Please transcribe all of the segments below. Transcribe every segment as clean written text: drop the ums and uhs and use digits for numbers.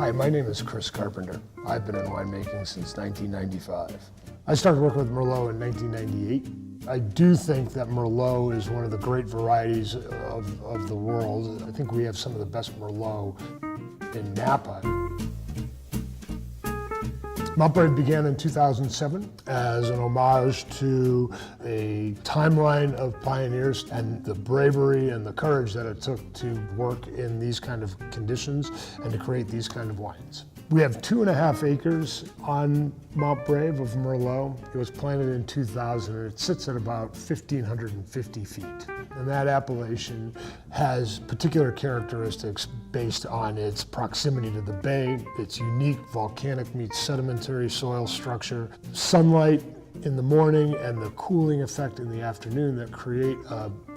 Hi, my name is Chris Carpenter. I've been in winemaking since 1995. I started working with Merlot in 1998. I do think that Merlot is one of the great varieties of the world. I think we have some of the best Merlot in Napa. Moutain began in 2007 as an homage to a timeline of pioneers and the bravery and the courage that it took to work in these kind of conditions and to create these kind of wines. We have 2.5 acres on Mount Brave of Merlot. It was planted in 2000 and it sits at about 1,550 feet. And that appellation has particular characteristics based on its proximity to the bay, its unique volcanic meets sedimentary soil structure, sunlight in the morning and the cooling effect in the afternoon that create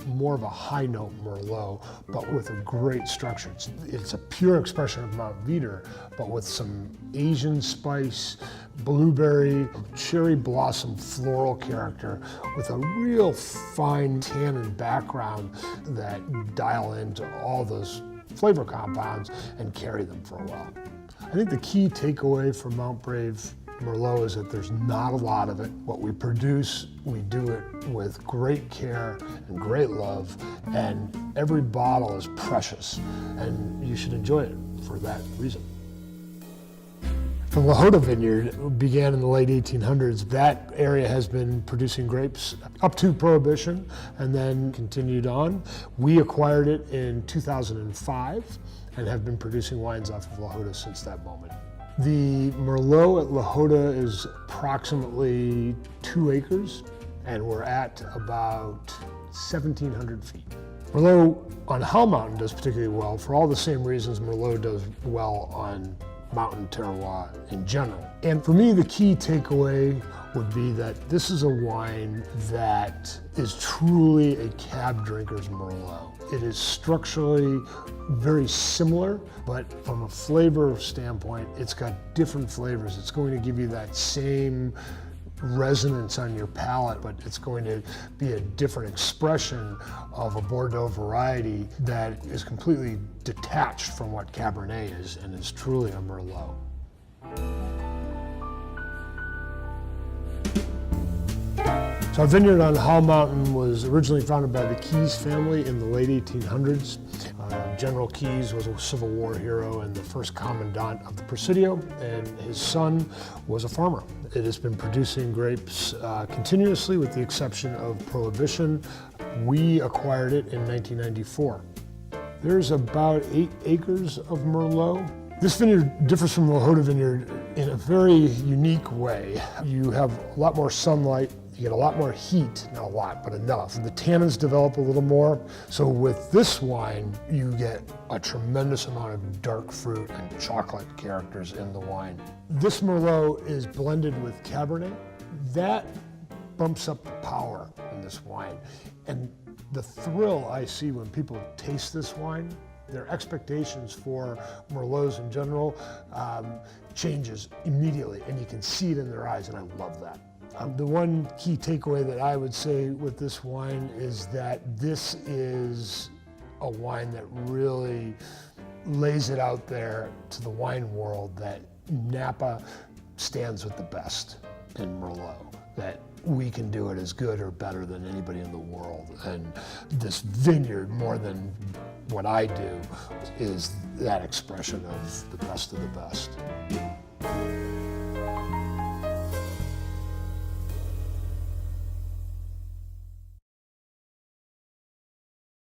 more of a high note Merlot, but with a great structure. It's a pure expression of Mount Veeder, but with some Asian spice, blueberry, cherry blossom floral character with a real fine tannin background that dial into all those flavor compounds and carry them for a while. I think the key takeaway from Mount Brave Merlot is that there's not a lot of it. What we produce, we do it with great care and great love, and every bottle is precious, and you should enjoy it for that reason. The Jota Vineyard began in the late 1800s. That area has been producing grapes up to Prohibition and then continued on. We acquired it in 2005 and have been producing wines off of Jota since that moment. The Merlot at Jota is approximately 2 acres, and we're at about 1,700 feet. Merlot on Howell Mountain does particularly well for all the same reasons Merlot does well on mountain terroir in general. And for me, the key takeaway would be that this is a wine that is truly a cab drinker's Merlot. It is structurally very similar, but from a flavor standpoint, it's got different flavors. It's going to give you that same resonance on your palate, but it's going to be a different expression of a Bordeaux variety that is completely detached from what Cabernet is and is truly a Merlot. So our vineyard on Howell Mountain was originally founded by the Keyes family in the late 1800s. General Keyes was a Civil War hero and the first commandant of the Presidio, and his son was a farmer. It has been producing grapes continuously with the exception of Prohibition. We acquired it in 1994. There's about 8 acres of Merlot. This vineyard differs from the Jota Vineyard in a very unique way. You have a lot more sunlight. You get a lot more heat, not a lot, but enough. The tannins develop a little more. So with this wine, you get a tremendous amount of dark fruit and chocolate characters in the wine. This Merlot is blended with Cabernet. That bumps up the power in this wine. And the thrill I see when people taste this wine, their expectations for Merlots in general changes immediately, and you can see it in their eyes, and I love that. The one key takeaway that I would say with this wine is that this is a wine that really lays it out there to the wine world that Napa stands with the best in Merlot, that we can do it as good or better than anybody in the world. And this vineyard, more than what I do, is that expression of the best of the best.